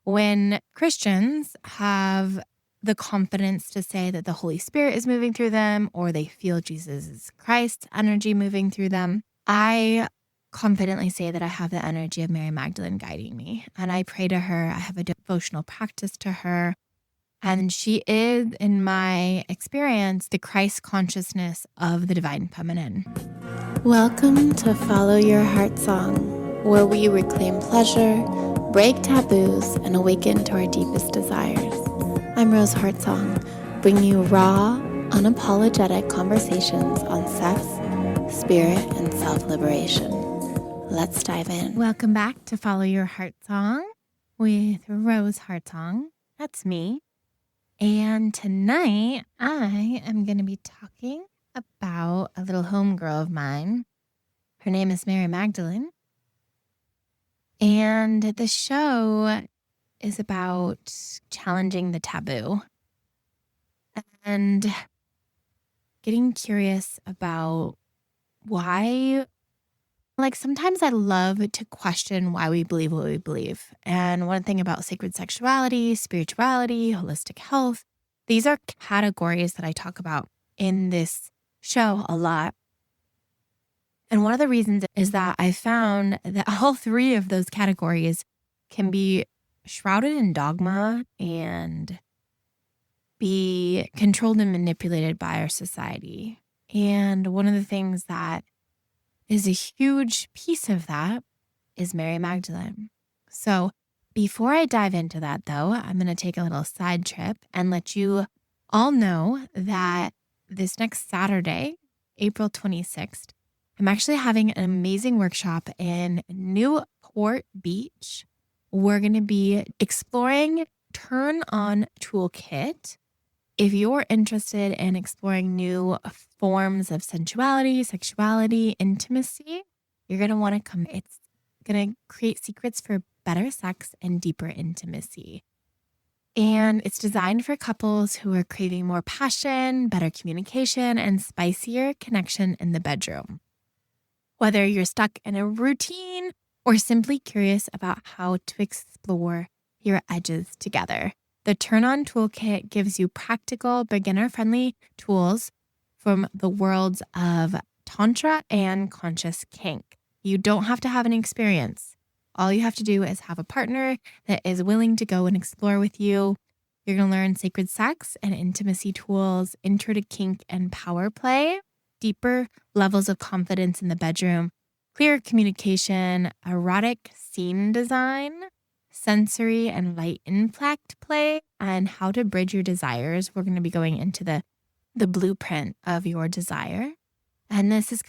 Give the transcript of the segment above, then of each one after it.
When Christians have the confidence to say that the Holy Spirit is moving through them, or they feel Jesus Christ's energy moving through them, I confidently say that I have the energy of Mary Magdalene guiding me. And I pray to her. I have a devotional practice to her. And she is, in my experience, the Christ consciousness of the divine feminine. Welcome to Follow Your Heartsong, where we reclaim pleasure, break taboos, and awaken to our deepest desires. I'm Rose Heartsong, bringing you raw, unapologetic conversations on sex, spirit, and self-liberation. Let's dive in. Welcome back to Follow Your Heartsong with Rose Heartsong. That's me. And tonight I am going to be talking about a little homegirl of mine. Her name is Mary Magdalene. And the show is about challenging the taboo and getting curious about why. Like, sometimes I love to question why we believe what we believe. And one thing about sacred sexuality, spirituality, holistic health, these are categories that I talk about in this show a lot. And one of the reasons is that I found that all three of those categories can be shrouded in dogma and be controlled and manipulated by our society. And one of the things that is a huge piece of that is Mary Magdalene. So before I dive into that, though, I'm going to take a little side trip and let you all know that this next Saturday, April 26th, I'm actually having an amazing workshop in Newport Beach. We're going to be exploring Turn On Toolkit. If you're interested in exploring new forms of sensuality, sexuality, intimacy, you're going to want to come. It's going to create secrets for better sex and deeper intimacy. And it's designed for couples who are craving more passion, better communication, and spicier connection in the bedroom. Whether you're stuck in a routine or simply curious about how to explore your edges together. The Turn On Toolkit gives you practical, beginner-friendly tools from the worlds of Tantra and conscious kink. You don't have to have an experience. All you have to do is have a partner that is willing to go and explore with you. You're going to learn sacred sex and intimacy tools, intro to kink and power play, deeper levels of confidence in the bedroom, clear communication, erotic scene design, sensory and light impact play, and how to bridge your desires. We're going to be going into the blueprint of your desire. And this is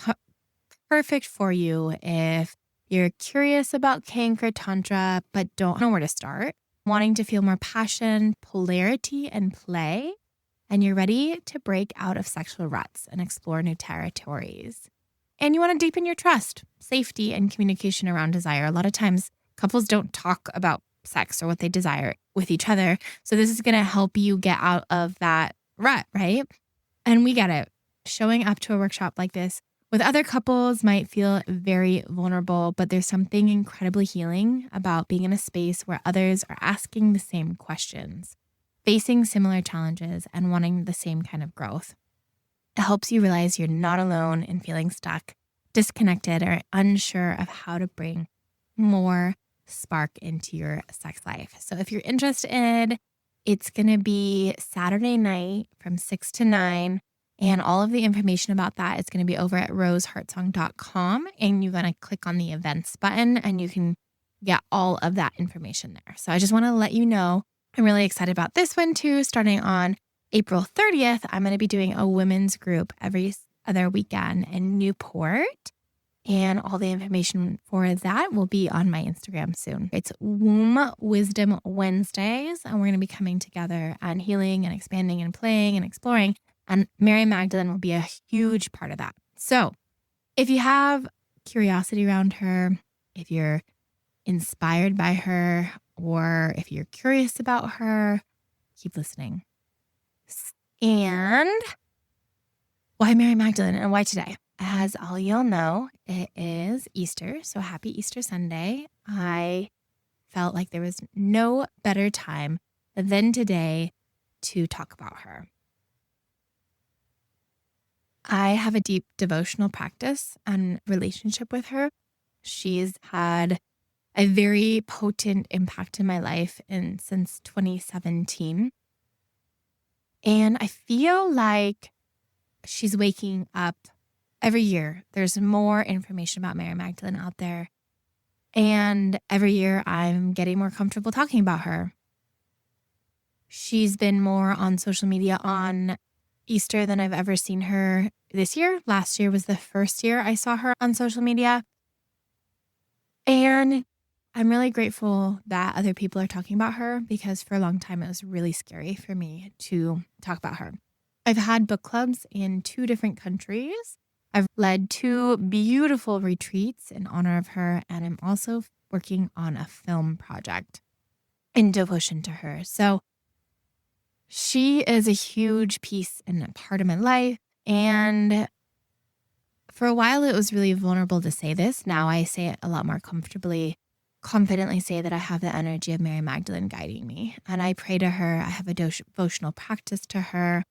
perfect for you if you're curious about kink or tantra, but don't know where to start, wanting to feel more passion, polarity, and play, and you're ready to break out of sexual ruts and explore new territories. And you want to deepen your trust, safety, and communication around desire. A lot of times couples don't talk about sex or what they desire with each other. So this is going to help you get out of that rut, right? And we get it. Showing up to a workshop like this with other couples might feel very vulnerable, but there's something incredibly healing about being in a space where others are asking the same questions, facing similar challenges, and wanting the same kind of growth. It helps you realize you're not alone in feeling stuck, disconnected, or unsure of how to bring more spark into your sex life. So if you're interested, it's going to be Saturday night from 6 to 9. And all of the information about that is going to be over at roseheartsong.com. And you're going to click on the events button and you can get all of that information there. So I just want to let you know, I'm really excited about this one too. Starting on April 30th, I'm going to be doing a women's group every other weekend in Newport. And all the information for that will be on my Instagram soon. It's Womb Wisdom Wednesdays, and we're going to be coming together and healing and expanding and playing and exploring. And Mary Magdalene will be a huge part of that. So if you have curiosity around her, if you're inspired by her, or if you're curious about her, keep listening. And why Mary Magdalene and why today? As all y'all know, it is Easter. So happy Easter Sunday. I felt like there was no better time than today to talk about her. I have a deep devotional practice and relationship with her. She's had a very potent impact in my life since 2017. And I feel like she's waking up every year. There's more information about Mary Magdalene out there. And every year I'm getting more comfortable talking about her. She's been more on social media on Easter than I've ever seen her this year. Last year was the first year I saw her on social media. And I'm really grateful that other people are talking about her, because for a long time it was really scary for me to talk about her. I've had book clubs in 2 different countries. I've led 2 beautiful retreats in honor of her, and I'm also working on a film project in devotion to her. So she is a huge piece and a part of my life. And for a while, it was really vulnerable to say this. Now I say it a lot more confidently say that I have the energy of Mary Magdalene guiding me. And I pray to her. I have a devotional practice to her.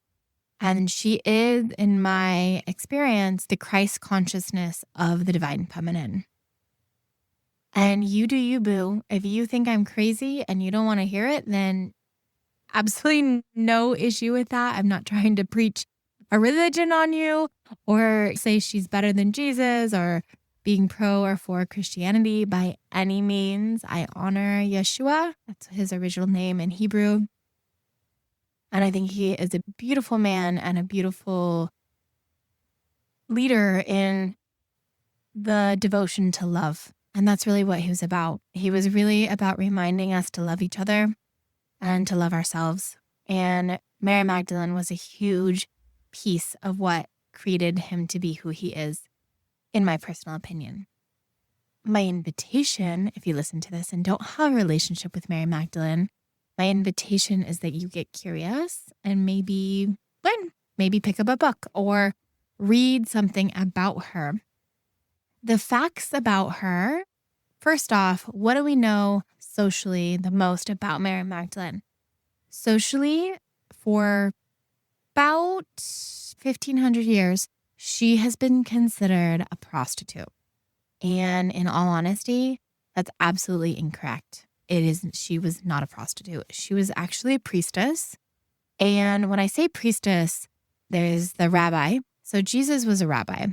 And she is, in my experience, the Christ consciousness of the divine feminine. And you do you, boo. If you think I'm crazy and you don't want to hear it, then absolutely no issue with that. I'm not trying to preach a religion on you or say she's better than Jesus or being pro or for Christianity by any means. I honor Yeshua. That's his original name in Hebrew. And I think he is a beautiful man and a beautiful leader in the devotion to love. And that's really what he was about. He was really about reminding us to love each other and to love ourselves. And Mary Magdalene was a huge piece of what created him to be who he is, in my personal opinion. My invitation, if you listen to this and don't have a relationship with Mary Magdalene, my invitation is that you get curious and maybe learn, maybe pick up a book or read something about her. The facts about her, first off, what do we know socially the most about Mary Magdalene? Socially, for about 1,500 years, she has been considered a prostitute. And in all honesty, that's absolutely incorrect. She was not a prostitute. She was actually a priestess. And when I say priestess, there's the rabbi. So Jesus was a rabbi.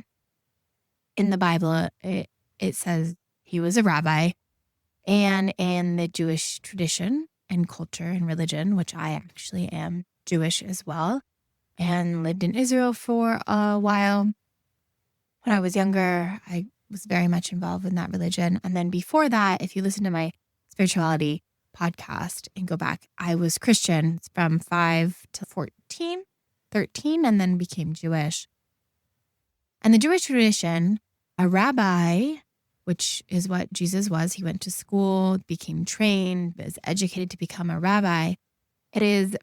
In the Bible, it says he was a rabbi. And in the Jewish tradition and culture and religion, which I actually am Jewish as well, and lived in Israel for a while. When I was younger, I was very much involved in that religion. And then before that, if you listen to my spirituality podcast and go back, I was Christian from 5 to 14, 13, and then became Jewish. And the Jewish tradition, a rabbi, which is what Jesus was, he went to school, became trained, was educated to become a rabbi. It is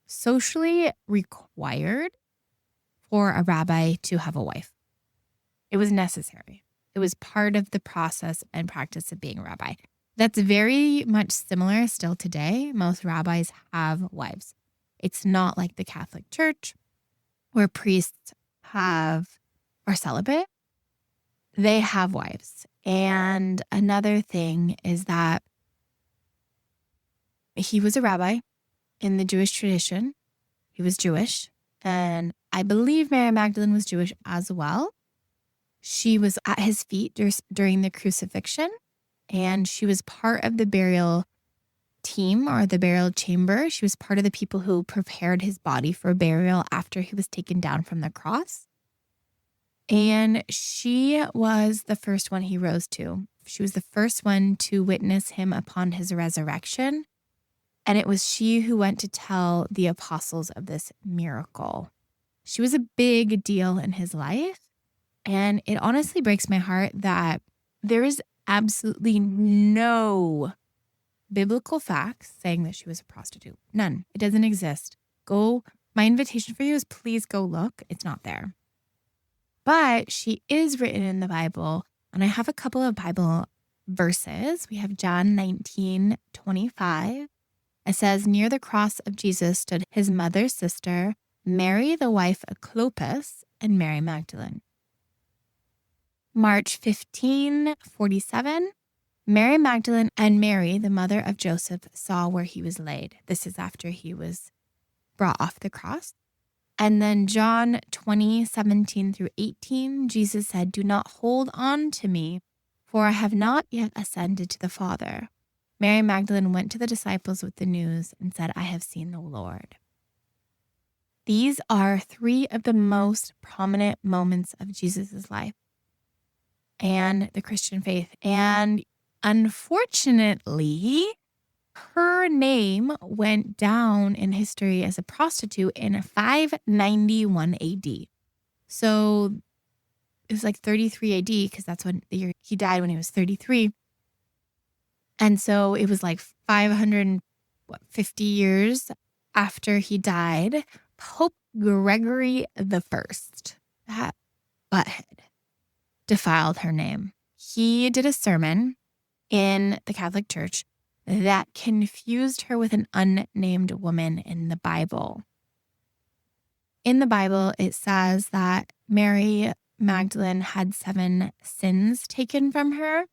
socially required for a rabbi to have a wife. It was necessary. It was part of the process and practice of being a rabbi. That's very much similar still today. Most rabbis have wives. It's not like the Catholic Church where priests are celibate. They have wives. And another thing is that he was a rabbi in the Jewish tradition. He was Jewish. And I believe Mary Magdalene was Jewish as well. She was at his feet during the crucifixion, and she was part of the burial team or the burial chamber. She was part of the people who prepared his body for burial after he was taken down from the cross. And she was the first one he rose to. She was the first one to witness him upon his resurrection. And it was she who went to tell the apostles of this miracle. She was a big deal in his life. And it honestly breaks my heart that there is absolutely no biblical facts saying that she was a prostitute. None. It doesn't exist. My invitation for you is please go look. It's not there. But she is written in the Bible. And I have a couple of Bible verses. We have John 19:25. It says, near the cross of Jesus stood his mother's sister, Mary, the wife of Clopas, and Mary Magdalene. March 15:47. Mary Magdalene and Mary, the mother of Joseph, saw where he was laid. This is after he was brought off the cross. And then John 20:17-18, Jesus said, do not hold on to me, for I have not yet ascended to the Father. Mary Magdalene went to the disciples with the news and said, I have seen the Lord. These are three of the most prominent moments of Jesus' life and the Christian faith. And unfortunately, her name went down in history as a prostitute in 591 AD. So it was like 33 AD because that's when the year he died, when he was 33. And so it was like 550 years after he died, Pope Gregory the First, that butthead, defiled her name. He did a sermon in the Catholic Church that confused her with an unnamed woman in the Bible. In the Bible, it says that Mary Magdalene had 7 sins taken from her.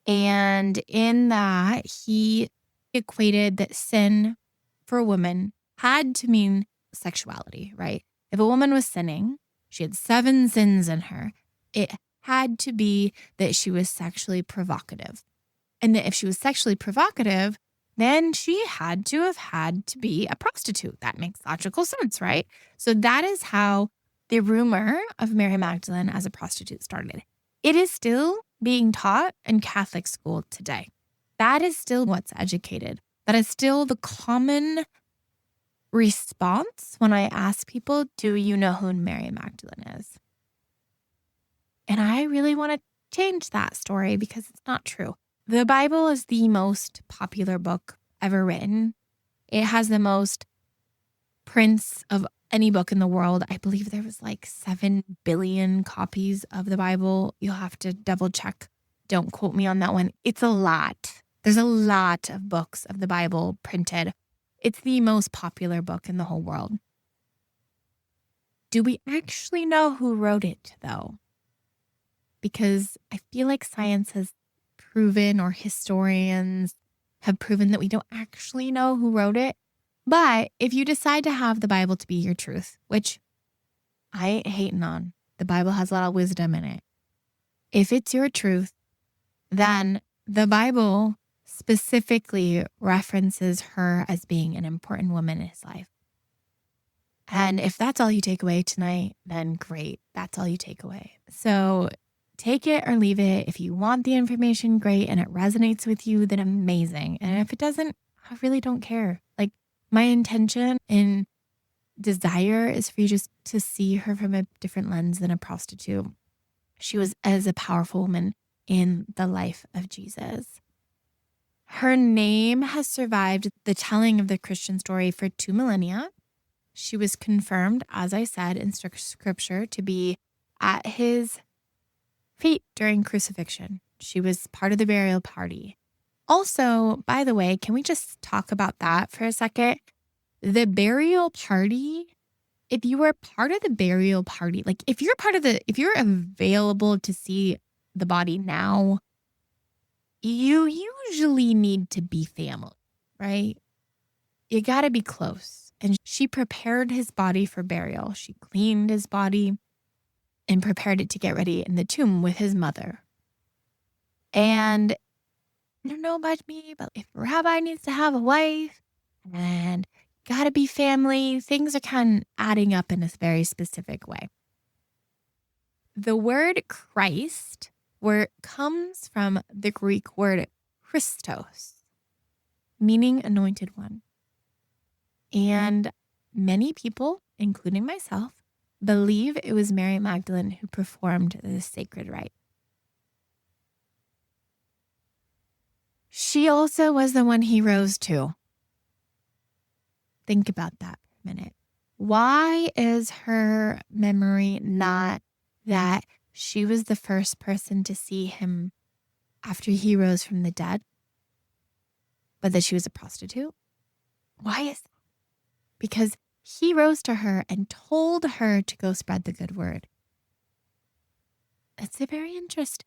And in that, he equated that sin for a woman had to mean sexuality, right? If a woman was sinning, she had 7 sins in her. It had to be that she was sexually provocative. And that if she was sexually provocative, then she had to be a prostitute. That makes logical sense, right? So that is how the rumor of Mary Magdalene as a prostitute started. It is still being taught in Catholic school today. That is still what's educated. That is still the common response when I ask people, do you know who Mary Magdalene is? And I really want to change that story because it's not true. The Bible is the most popular book ever written. It has the most prints of any book in the world. I believe there was like 7 billion copies of the Bible. You'll have to double check. Don't quote me on that one. It's a lot. There's a lot of books of the Bible printed. It's the most popular book in the whole world. Do we actually know who wrote it, though? Because I feel like science has proven, or historians have proven, that we don't actually know who wrote it. But if you decide to have the Bible to be your truth, which I ain't hating on, the Bible has a lot of wisdom in it. If it's your truth, then the Bible specifically references her as being an important woman in his life. And if that's all you take away tonight, then great. That's all you take away. So take it or leave it. If you want the information, great, and it resonates with you, then amazing. And if it doesn't, I really don't care. Like, my intention and desire is for you just to see her from a different lens than a prostitute. She was as a powerful woman in the life of Jesus. Her name has survived the telling of the Christian story for 2 millennia. She was confirmed, as I said, in scripture to be at his feet during crucifixion. She was part of the burial party. Also, by the way, can we just talk about that for a second? The burial party, if you were part of the burial party, like if you're available to see the body now, you usually need to be family, right? You got to be close. And she prepared his body for burial. She cleaned his body and prepared it to get ready in the tomb with his mother. And I don't know about me, but if a rabbi needs to have a wife and gotta be family, things are kind of adding up in a very specific way. The word Christ comes from the Greek word Christos, meaning anointed one. And many people, including myself, believe it was Mary Magdalene who performed this sacred rite. She also was the one he rose to. Think about that for a minute. Why is her memory not that she was the first person to see him after he rose from the dead, but that she was a prostitute? Why is that? Because he rose to her and told her to go spread the good word. It's very interesting.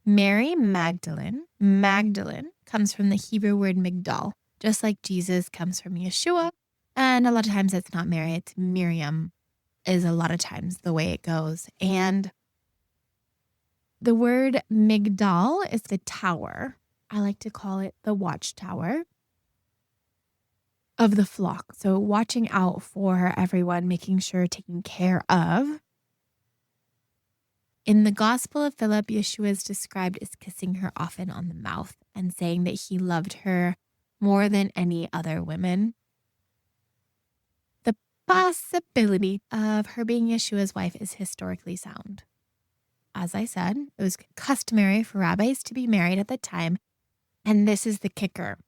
Mary Magdalene. Magdalene comes from the Hebrew word Migdal, just like Jesus comes from Yeshua. And a lot of times it's not Mary, it's Miriam, is a lot of times the way it goes. And the word Migdal is the tower. I like to call it the watchtower of the flock. So watching out for everyone, making sure, taking care of. In the Gospel of Philip, Yeshua is described as kissing her often on the mouth and saying that he loved her more than any other women. The possibility of her being Yeshua's wife is historically sound. As I said, it was customary for rabbis to be married at the time. And this is the kicker.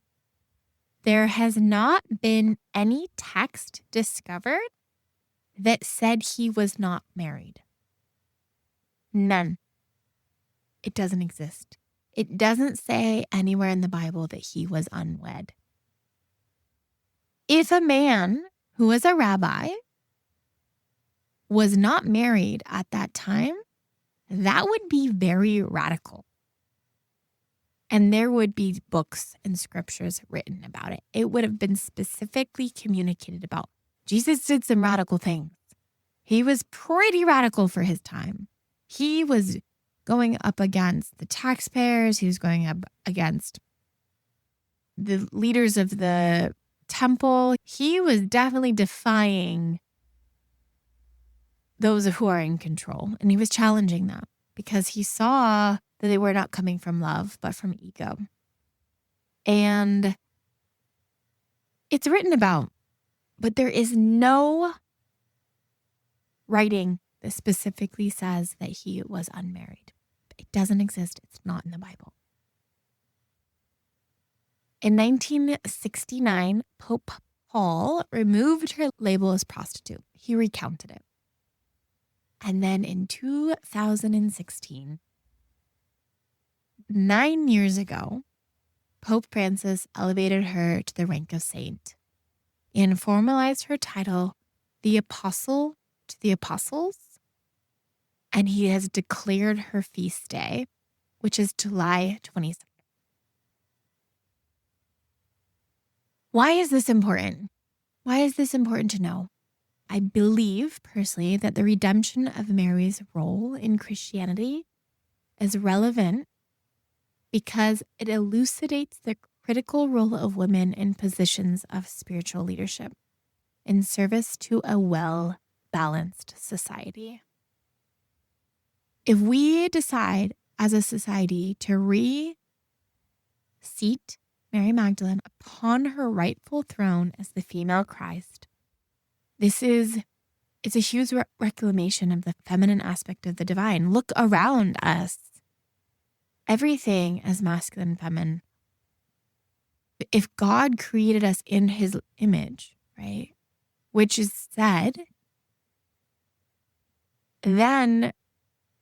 There has not been any text discovered that said he was not married. None. It doesn't exist. It doesn't say anywhere in the Bible that he was unwed. If a man who was a rabbi was not married at that time, that would be very radical. And there would be books and scriptures written about it. It would have been specifically communicated about. Jesus did some radical things. He was pretty radical for his time. He was going up against the taxpayers. He was going up against the leaders of the temple. He was definitely defying those who are in control. And he was challenging them because he saw that they were not coming from love, but from ego. And it's written about, but there is no writing that specifically says that he was unmarried. It doesn't exist. It's not in the Bible. In 1969, Pope Paul removed her label as prostitute. He recounted it. And then in 2016, 9 years ago, Pope Francis elevated her to the rank of saint and formalized her title, the Apostle to the Apostles. And he has declared her feast day, which is July 22nd. Why is this important? Why is this important to know? I believe personally that the redemption of Mary's role in Christianity is relevant because it elucidates the critical role of women in positions of spiritual leadership in service to a well-balanced society. If we decide as a society to reseat Mary Magdalene upon her rightful throne as the female Christ, it's a huge reclamation of the feminine aspect of the divine. Look around us. Everything is masculine and feminine. If God created us in his image, right, which is said, then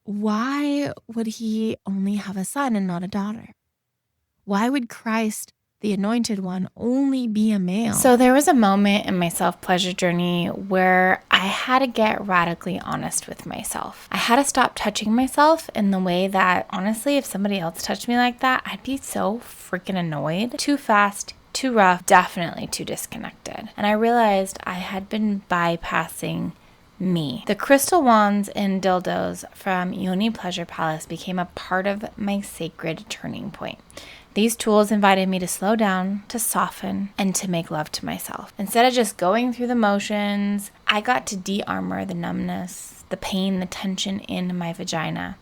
why would he only have a son and not a daughter? Why would Christ, the anointed one, only be a male? So there was a moment in my self-pleasure journey where I had to get radically honest with myself. I had to stop touching myself in the way that, honestly, if somebody else touched me like that, I'd be so freaking annoyed. Too fast, too rough, definitely too disconnected. And I realized I had been bypassing me. The crystal wands and dildos from Yoni Pleasure Palace became a part of my sacred turning point. These tools invited me to slow down, to soften, and to make love to myself. Instead of just going through the motions, I got to de-armor the numbness, the pain, the tension in my vagina.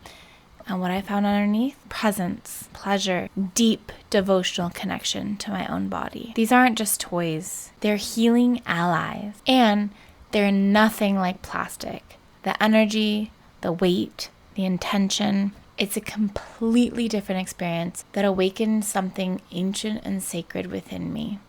And what I found underneath? Presence, pleasure, deep devotional connection to my own body. These aren't just toys. They're healing allies. And they're nothing like plastic. The energy, the weight, the intention, it's a completely different experience that awakens something ancient and sacred within me.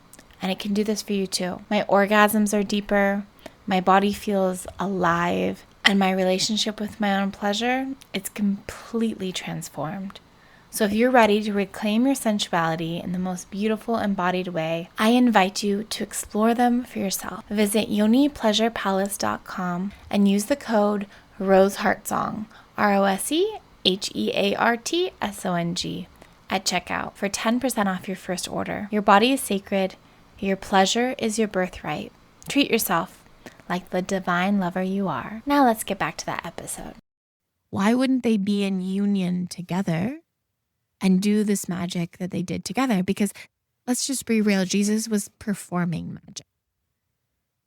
And it can do this for you too. My orgasms are deeper. My body feels alive. And my relationship with my own pleasure, it's completely transformed. So if you're ready to reclaim your sensuality in the most beautiful embodied way, I invite you to explore them for yourself. Visit yonipleasurepalace.com and use the code ROSEHEARTSONG, ROSEHEARTSONG, at checkout for 10% off your first order. Your body is sacred. Your pleasure is your birthright. Treat yourself like the divine lover you are. Now let's get back to that episode. Why wouldn't they be in union together and do this magic that they did together? Because let's just be real, Jesus was performing magic.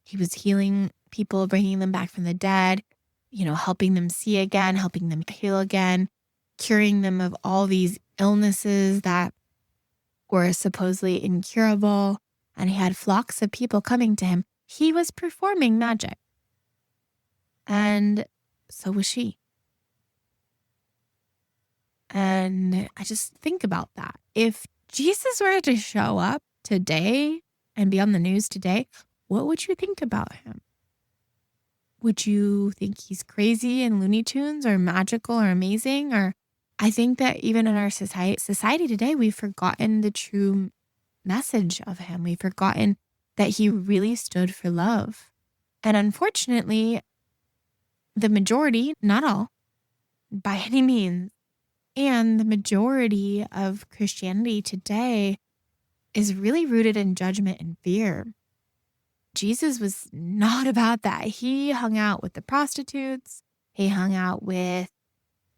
He was healing people, bringing them back from the dead, helping them see again, helping them heal again, curing them of all these illnesses that were supposedly incurable. And he had flocks of people coming to him. He was performing magic. And so was she. And I just think about that. If Jesus were to show up today and be on the news today, what would you think about him? Would you think he's crazy and Looney Tunes or magical or amazing? Or I think that even in our society today, we've forgotten the true message of him. We've forgotten that he really stood for love. And unfortunately, the majority, not all, by any means, and the majority of Christianity today is really rooted in judgment and fear. Jesus was not about that. He hung out with the prostitutes. He hung out with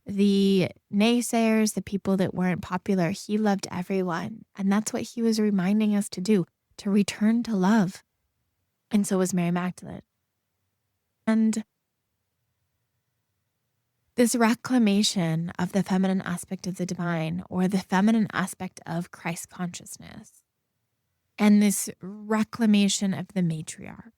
the naysayers, the people that weren't popular. He loved everyone. And that's what he was reminding us to do, to return to love. And so was Mary Magdalene. And this reclamation of the feminine aspect of the divine, or the feminine aspect of Christ consciousness, and this reclamation of the matriarch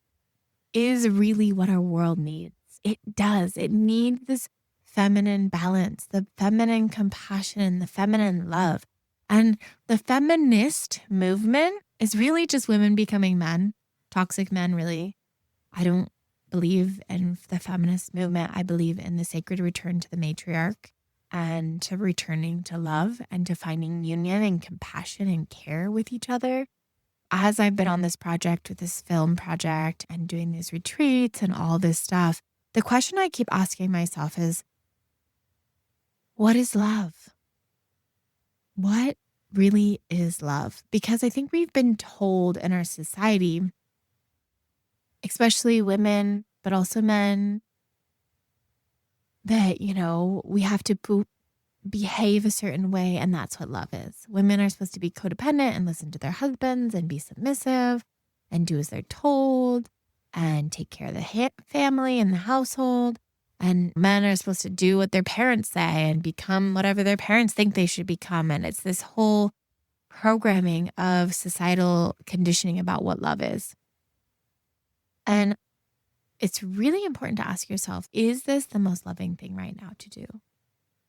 is really what our world needs. It does. It needs this feminine balance, the feminine compassion, the feminine love. And the feminist movement is really just women becoming men, toxic men, really. I don't believe in the feminist movement. I believe in the sacred return to the matriarch and to returning to love and to finding union and compassion and care with each other. As I've been on this project with this film project and doing these retreats and all this stuff, the question I keep asking myself is, what is love? What really is love? Because I think we've been told in our society, especially women, but also men, that, we have to behave a certain way, and that's what love is. Women are supposed to be codependent and listen to their husbands and be submissive and do as they're told and take care of the family and the household. And men are supposed to do what their parents say and become whatever their parents think they should become. And it's this whole programming of societal conditioning about what love is. And it's really important to ask yourself, is this the most loving thing right now to do?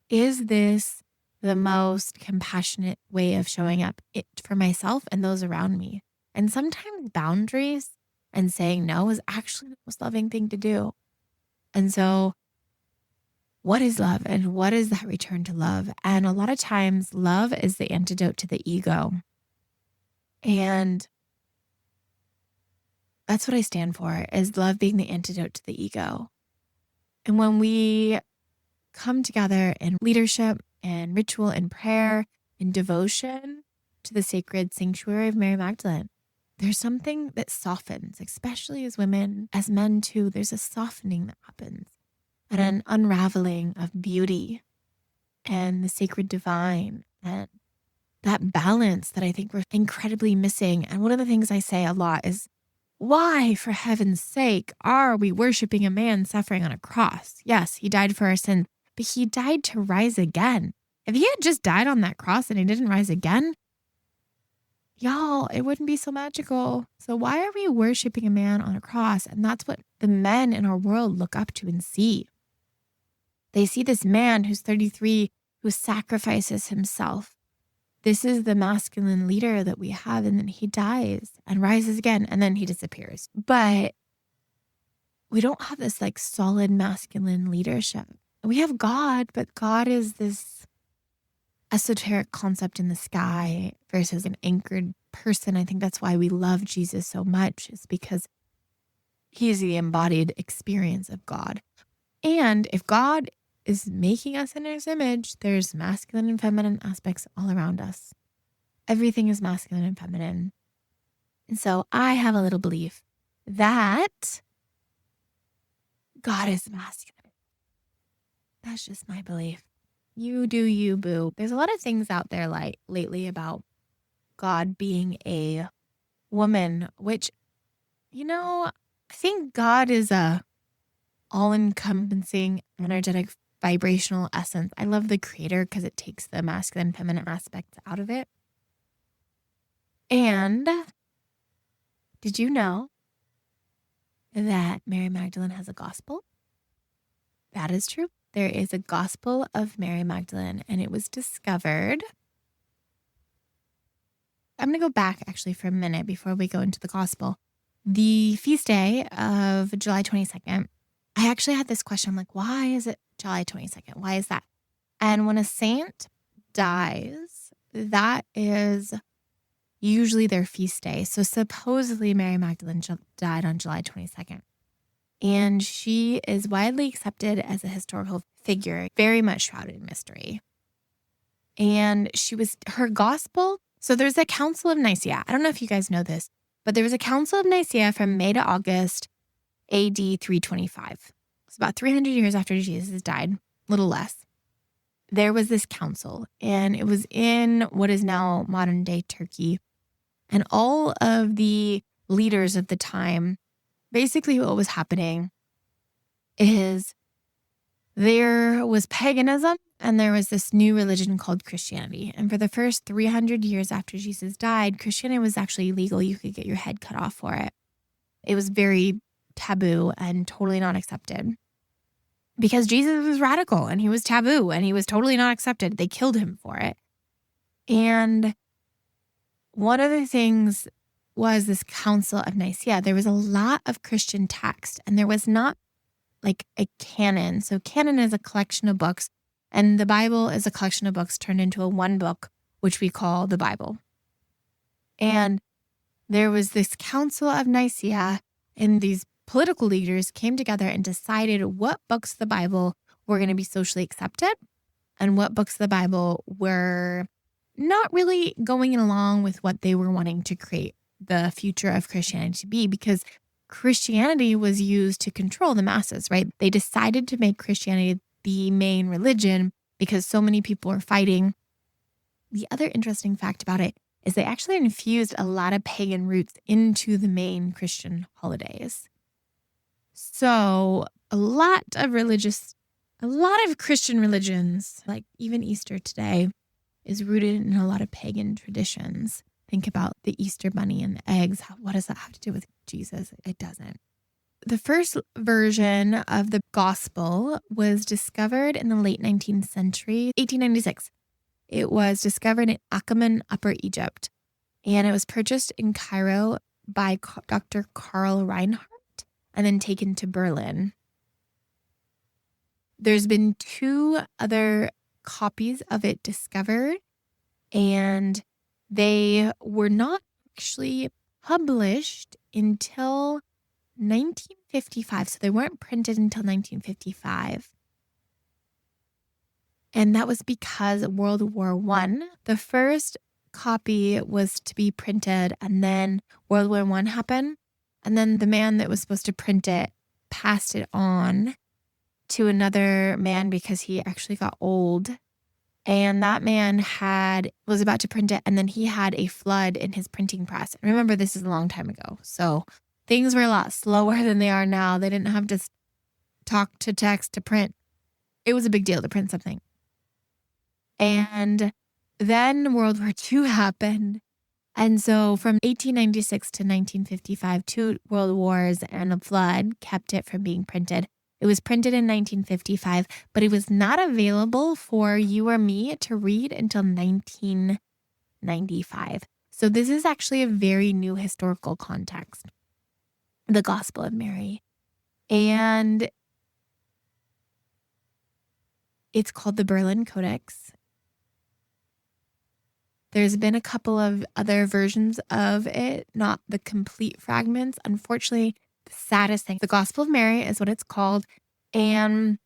Is this the most compassionate way of showing up for myself and those around me? And sometimes boundaries and saying no is actually the most loving thing to do. And so what is love, and what is that return to love? And a lot of times love is the antidote to the ego. And that's what I stand for, is love being the antidote to the ego. And when we come together in leadership and ritual and prayer and devotion to the sacred sanctuary of Mary Magdalene, there's something that softens, especially as women, as men too. There's a softening that happens and an unraveling of beauty and the sacred divine and that balance that I think we're incredibly missing. And one of the things I say a lot is, why, for heaven's sake, are we worshiping a man suffering on a cross? Yes, he died for our sins, but he died to rise again. If he had just died on that cross and he didn't rise again, y'all, it wouldn't be so magical. So why are we worshiping a man on a cross? And that's what the men in our world look up to and see. They see this man who's 33, who sacrifices himself. This is the masculine leader that we have. And then he dies and rises again, and then he disappears. But we don't have this like solid masculine leadership. We have God, but God is this esoteric concept in the sky versus an anchored person. I think that's why we love Jesus so much, is because he is the embodied experience of God. And if God is making us in his image, there's masculine and feminine aspects all around us. Everything is masculine and feminine. And so I have a little belief that God is masculine. That's just my belief. You do you, boo. There's a lot of things out there like lately about God being a woman, which, I think God is a all-encompassing, energetic, vibrational essence. I love the creator because it takes the masculine, feminine aspects out of it. And did you know that Mary Magdalene has a gospel? That is true. There is a gospel of Mary Magdalene, and it was discovered. I'm going to go back actually for a minute before we go into the gospel. The feast day of July 22nd, I actually had this question. I'm like, why is it July 22nd? Why is that? And when a saint dies, that is usually their feast day. So supposedly Mary Magdalene died on July 22nd. And she is widely accepted as a historical figure, very much shrouded in mystery. And her gospel. So there's a Council of Nicaea. I don't know if you guys know this, but there was a Council of Nicaea from May to August AD 325. It's about 300 years after Jesus died, a little less. There was this council, and it was in what is now modern day Turkey. And all of the leaders of the time, basically what was happening is there was paganism and there was this new religion called Christianity. And for the first 300 years after Jesus died, Christianity was actually illegal. You could get your head cut off for it. It was very taboo and totally not accepted because Jesus was radical and he was taboo and he was totally not accepted. They killed him for it. And one of the things was this Council of Nicaea. There was a lot of Christian text and there was not like a canon. So canon is a collection of books, and the Bible is a collection of books turned into a one book, which we call the Bible. And there was this Council of Nicaea, and these political leaders came together and decided what books of the Bible were going to be socially accepted and what books of the Bible were not really going along with what they were wanting to create the future of Christianity to be, because Christianity was used to control the masses, right? They decided to make Christianity the main religion because so many people were fighting. The other interesting fact about it is they actually infused a lot of pagan roots into the main Christian holidays. So a lot of Christian religions, like even Easter today, is rooted in a lot of pagan traditions. Think about the Easter bunny and the eggs. What does that have to do with Jesus? It doesn't. The first version of the gospel was discovered in the late 19th century, 1896. It was discovered in Achaemenid, Upper Egypt, and it was purchased in Cairo by Dr. Karl Reinhardt and then taken to Berlin. There's been 2 other copies of it discovered, and they were not actually published until 1955. So they weren't printed until 1955. And that was because World War I, the first copy was to be printed, and then World War I happened. And then the man that was supposed to print it passed it on to another man because he actually got old. And that man was about to print it, and then he had a flood in his printing press. And remember, this is a long time ago. So things were a lot slower than they are now. They didn't have to talk to text to print. It was a big deal to print something. And then World War II happened. And so from 1896 to 1955, 2 world wars and a flood kept it from being printed. It was printed in 1955, but it was not available for you or me to read until 1995. So this is actually a very new historical context. The Gospel of Mary. And it's called the Berlin Codex. There's been a couple of other versions of it, not the complete fragments. Unfortunately, the saddest thing, the Gospel of Mary is what it's called. And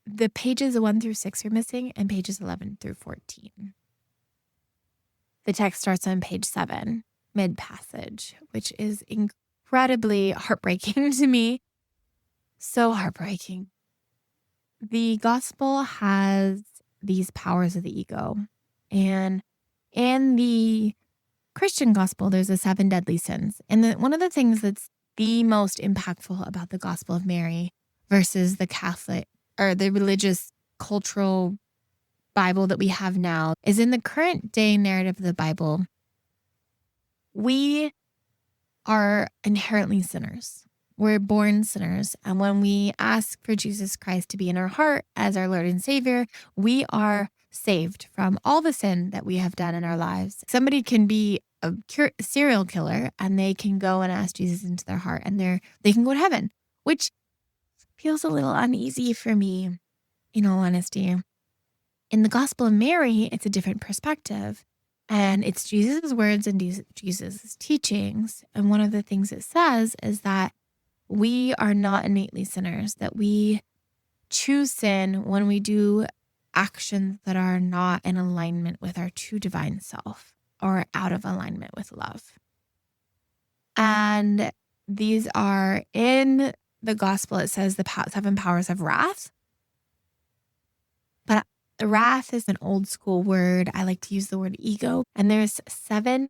the pages 1 through 6 are missing and pages 11 through 14. The text starts on page 7, mid-passage, which is incredibly heartbreaking to me. So heartbreaking. The gospel has these powers of the ego. And in the Christian gospel, there's the 7 deadly sins. And one of the things that's the most impactful about the Gospel of Mary versus the Catholic or the religious cultural Bible that we have now is in the current day narrative of the Bible, we are inherently sinners. We're born sinners. And when we ask for Jesus Christ to be in our heart as our Lord and Savior, we are saved from all the sin that we have done in our lives. Somebody can be a serial killer and they can go and ask Jesus into their heart and they can go to heaven, which feels a little uneasy for me, in all honesty. In the Gospel of Mary, it's a different perspective. And it's Jesus' words and Jesus' teachings. And one of the things it says is that we are not innately sinners, that we choose sin when we do actions that are not in alignment with our true divine self or out of alignment with love. And these are in the gospel, it says the 7 powers of wrath. But wrath is an old school word. I like to use the word ego. And there's 7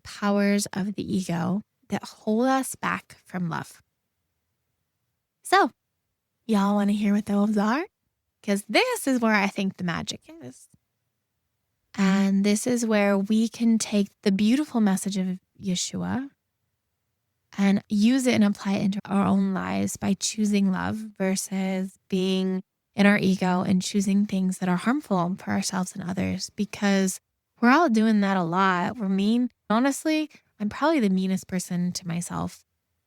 powers of the ego that hold us back from love. So, y'all want to hear what those are? Because this is where I think the magic is. And this is where we can take the beautiful message of Yeshua and use it and apply it into our own lives by choosing love versus being in our ego and choosing things that are harmful for ourselves and others, because we're all doing that a lot. We're mean. Honestly, I'm probably the meanest person to myself.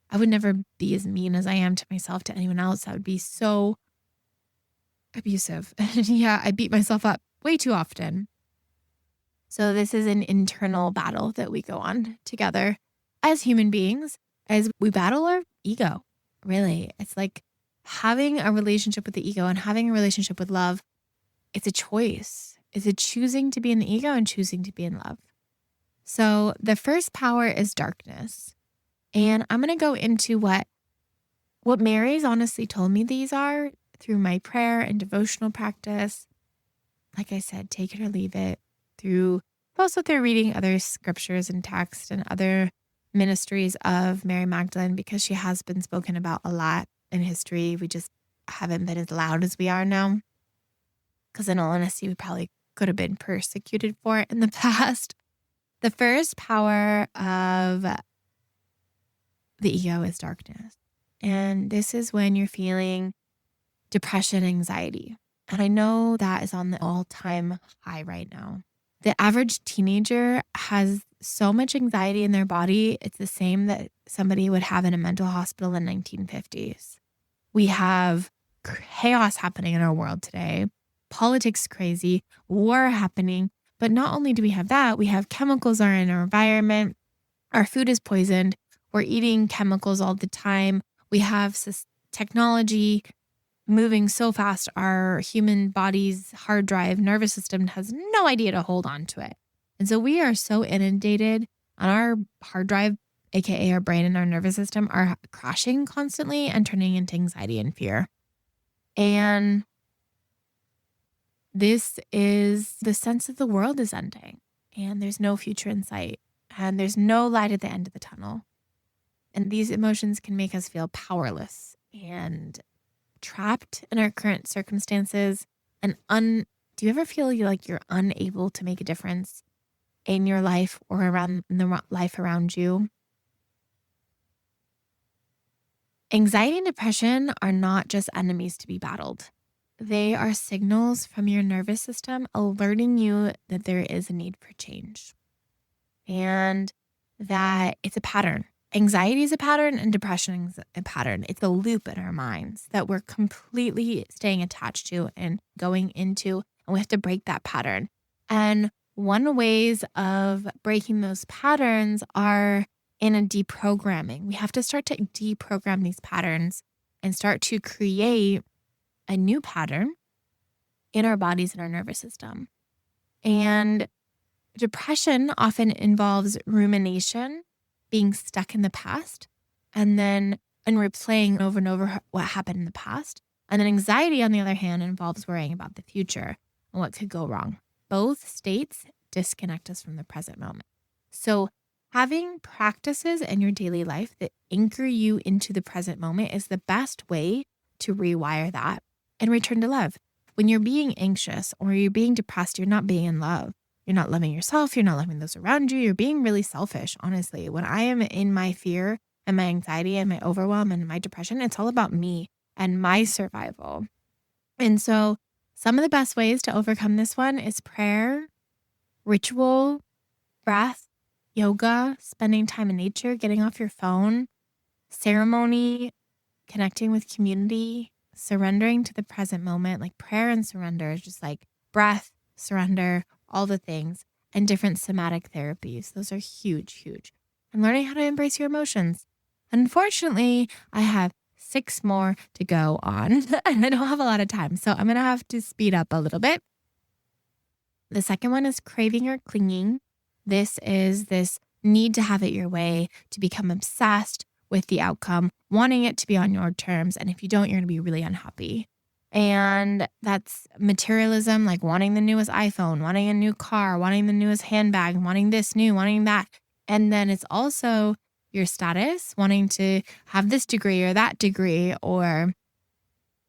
I would never be as mean as I am to myself to anyone else. That would be so abusive. Yeah, I beat myself up way too often. So this is an internal battle that we go on together as human beings, as we battle our ego. Really, it's like having a relationship with the ego and having a relationship with love. It's a choice. It's a choosing to be in the ego and choosing to be in love. So the first power is darkness. And I'm going to go into what Mary's honestly told me these are through my prayer and devotional practice. Like I said, take it or leave it, also through reading other scriptures and text and other ministries of Mary Magdalene, because she has been spoken about a lot in history. We just haven't been as loud as we are now. Because in all honesty, we probably could have been persecuted for it in the past. The first power of the ego is darkness. And this is when you're feeling depression, anxiety. And I know that is on the all-time high right now. The average teenager has so much anxiety in their body. It's the same that somebody would have in a mental hospital in the 1950s. We have chaos happening in our world today. Politics crazy, war happening. But not only do we have that, we have chemicals are in our environment. Our food is poisoned. We're eating chemicals all the time. We have technology moving so fast, our human body's hard drive nervous system has no idea to hold on to it. And so we are so inundated on our hard drive, aka our brain and our nervous system, are crashing constantly and turning into anxiety and fear. And this is the sense that the world is ending and there's no future in sight and there's no light at the end of the tunnel. And these emotions can make us feel powerless and trapped in our current circumstances. And do you ever feel like you're unable to make a difference in your life or around the life around you? Anxiety and depression are not just enemies to be battled. They are signals from your nervous system alerting you that there is a need for change and that it's a pattern. Anxiety is a pattern and depression is a pattern. It's a loop in our minds that we're completely staying attached to and going into, and we have to break that pattern. And one ways of breaking those patterns are in a deprogramming. We have to start to deprogram these patterns and start to create a new pattern in our bodies and our nervous system. And depression often involves rumination, being stuck in the past, and replaying over and over what happened in the past. And then anxiety, on the other hand, involves worrying about the future and what could go wrong. Both states disconnect us from the present moment. So having practices in your daily life that anchor you into the present moment is the best way to rewire that and return to love. When you're being anxious or you're being depressed, you're not being in love. You're not loving yourself. You're not loving those around you. You're being really selfish, honestly. When I am in my fear and my anxiety and my overwhelm and my depression, it's all about me and my survival. And so some of the best ways to overcome this one is prayer, ritual, breath, yoga, spending time in nature, getting off your phone, ceremony, connecting with community, surrendering to the present moment. Like prayer and surrender is just like breath, surrender, all the things, and different somatic therapies. Those are huge, huge. And learning how to embrace your emotions. Unfortunately, I have 6 more to go on, and I don't have a lot of time. So I'm going to have to speed up a little bit. The second one is craving or clinging. This is this need to have it your way, to become obsessed with the outcome, wanting it to be on your terms. And if you don't, you're going to be really unhappy. And that's materialism, like wanting the newest iPhone, wanting a new car, wanting the newest handbag, wanting this new, wanting that. And then it's also your status, wanting to have this degree or that degree, or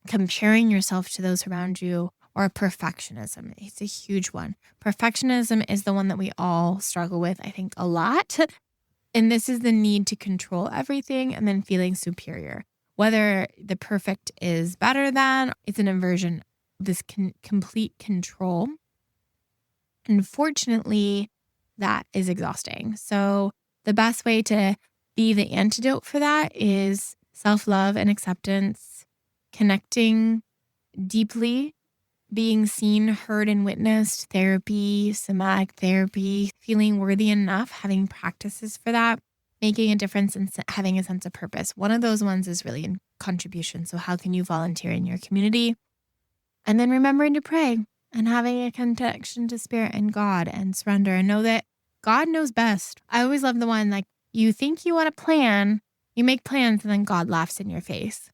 comparing yourself to those around you, or perfectionism. It's a huge one. Perfectionism is the one that we all struggle with, I think, a lot. And this is the need to control everything and then feeling superior. Whether the perfect is better than, it's an inversion of this complete control. Unfortunately, that is exhausting. So the best way to be the antidote for that is self-love and acceptance, connecting deeply, being seen, heard, and witnessed, therapy, somatic therapy, feeling worthy enough, having practices for that, making a difference and having a sense of purpose. One of those ones is really in contribution. So how can you volunteer in your community? And then remembering to pray and having a connection to spirit and God and surrender and know that God knows best. I always love the one like you think you want a plan, you make plans, and then God laughs in your face.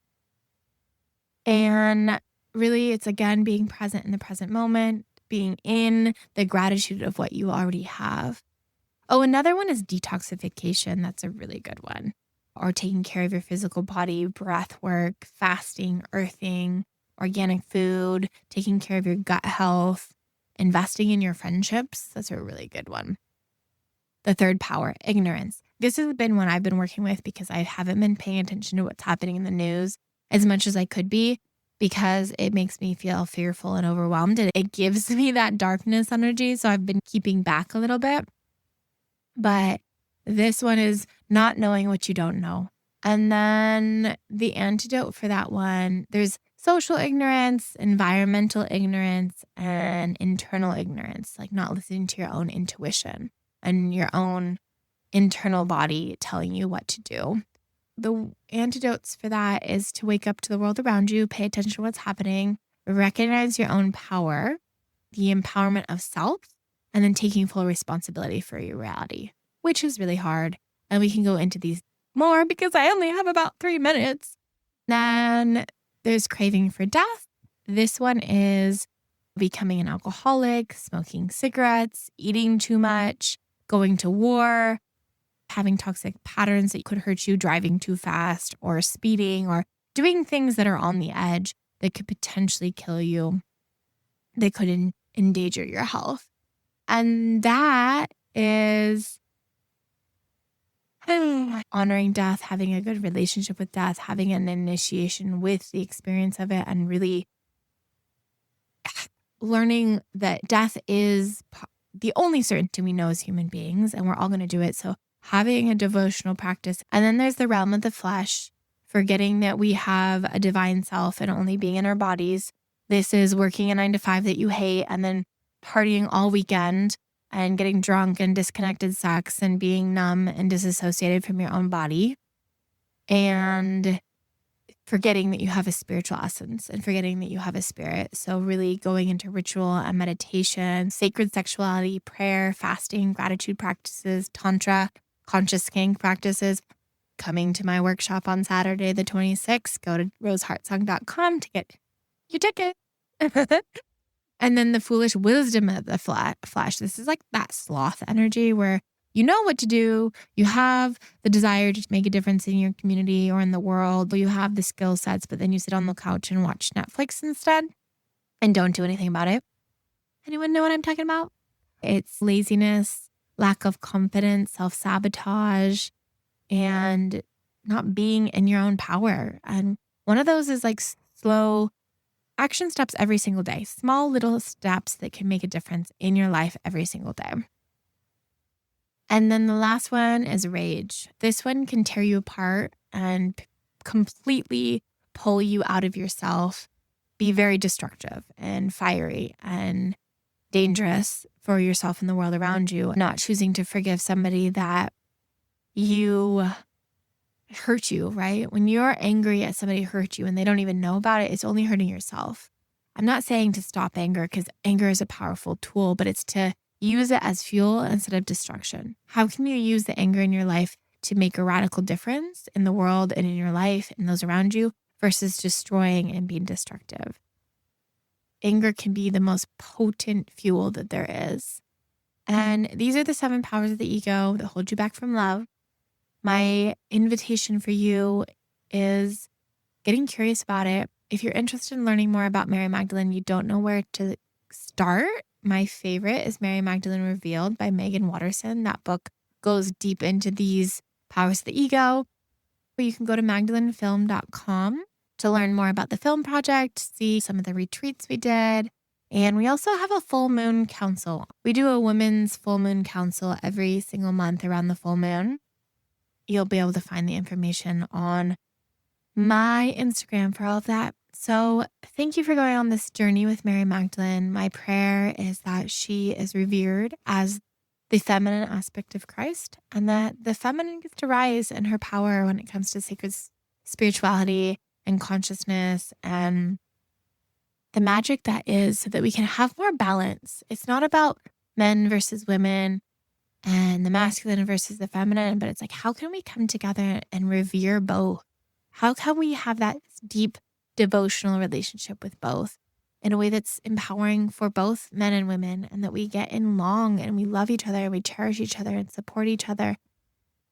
And really, it's again being present in the present moment, being in the gratitude of what you already have. Oh, another one is detoxification. That's a really good one. Or taking care of your physical body, breath work, fasting, earthing, organic food, taking care of your gut health, investing in your friendships. That's a really good one. The third power, ignorance. This has been one I've been working with because I haven't been paying attention to what's happening in the news as much as I could be, because it makes me feel fearful and overwhelmed. And it gives me that darkness energy. So I've been keeping back a little bit. But this one is not knowing what you don't know. And then the antidote for that one, there's social ignorance, environmental ignorance, and internal ignorance, like not listening to your own intuition and your own internal body telling you what to do. The antidotes for that is to wake up to the world around you, pay attention to what's happening, recognize your own power, the empowerment of self, and then taking full responsibility for your reality, which is really hard. And we can go into these more because I only have about 3 minutes. Then there's craving for death. This one is becoming an alcoholic, smoking cigarettes, eating too much, going to war, having toxic patterns that could hurt you, driving too fast or speeding or doing things that are on the edge that could potentially kill you, that could endanger your health. And that is honoring death, having a good relationship with death, having an initiation with the experience of it, and really learning that death is the only certainty we know as human beings, and we're all going to do it. So having a devotional practice. And then there's the realm of the flesh, forgetting that we have a divine self and only being in our bodies. This is working a 9 to 5 that you hate and then partying all weekend and getting drunk and disconnected sex and being numb and disassociated from your own body. And forgetting that you have a spiritual essence and forgetting that you have a spirit. So really going into ritual and meditation, sacred sexuality, prayer, fasting, gratitude practices, tantra, conscious kink practices. Coming to my workshop on Saturday, the 26th, go to roseheartsong.com to get your ticket. And then the foolish wisdom of the flesh. This is like that sloth energy where you know what to do. You have the desire to make a difference in your community or in the world. You have the skill sets, but then you sit on the couch and watch Netflix instead and don't do anything about it. Anyone know what I'm talking about? It's laziness, lack of confidence, self-sabotage, and not being in your own power. And one of those is like slow action steps every single day, small little steps that can make a difference in your life every single day. And then the last one is rage. This one can tear you apart and completely pull you out of yourself, be very destructive and fiery and dangerous for yourself and the world around you. Not choosing to forgive somebody that you hurt you, right? When you're angry at somebody who hurt you and they don't even know about it, it's only hurting yourself. I'm not saying to stop anger because anger is a powerful tool, but it's to use it as fuel instead of destruction. How can you use the anger in your life to make a radical difference in the world and in your life and those around you versus destroying and being destructive? Anger can be the most potent fuel that there is. And these are the 7 powers of the ego that hold you back from love. My invitation for you is getting curious about it. If you're interested in learning more about Mary Magdalene, you don't know where to start. My favorite is Mary Magdalene Revealed by Megan Watterson. That book goes deep into these powers of the ego. You can go to magdalenefilm.com to learn more about the film project, see some of the retreats we did. And we also have a full moon council. We do a women's full moon council every single month around the full moon. You'll be able to find the information on my Instagram for all of that. So thank you for going on this journey with Mary Magdalene. My prayer is that she is revered as the feminine aspect of Christ and that the feminine gets to rise in her power when it comes to sacred spirituality and consciousness and the magic that is, so that we can have more balance. It's not about men versus women and the masculine versus the feminine, but it's like, how can we come together and revere both? How can we have that deep devotional relationship with both in a way that's empowering for both men and women, and that we get in long and we love each other and we cherish each other and support each other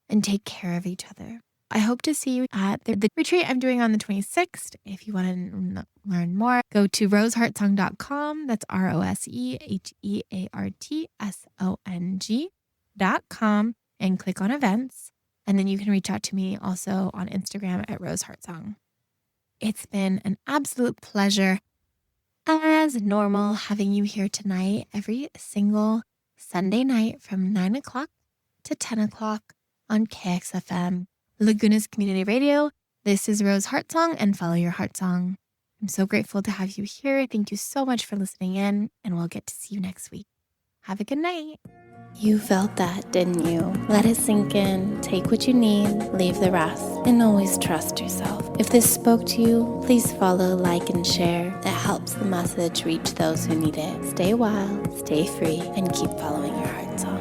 and take care of each other. I hope to see you at the retreat I'm doing on the 26th. If you want to learn more, go to roseheartsong.com. That's roseheartsong.com and click on events. And then you can reach out to me also on Instagram at roseheartsong. It's been an absolute pleasure, as normal, having you here tonight every single Sunday night from 9 o'clock to 10 o'clock on KXFM, Laguna's Community Radio. This is Rose Heartsong, and follow your heart song. I'm so grateful to have you here. Thank you so much for listening in, and we'll get to see you next week. Have a good night. You felt that, didn't you? Let it sink in, take what you need, leave the rest, and always trust yourself. If this spoke to you, please follow, like, and share. It helps the message reach those who need it. Stay wild, stay free, and keep following your heart song.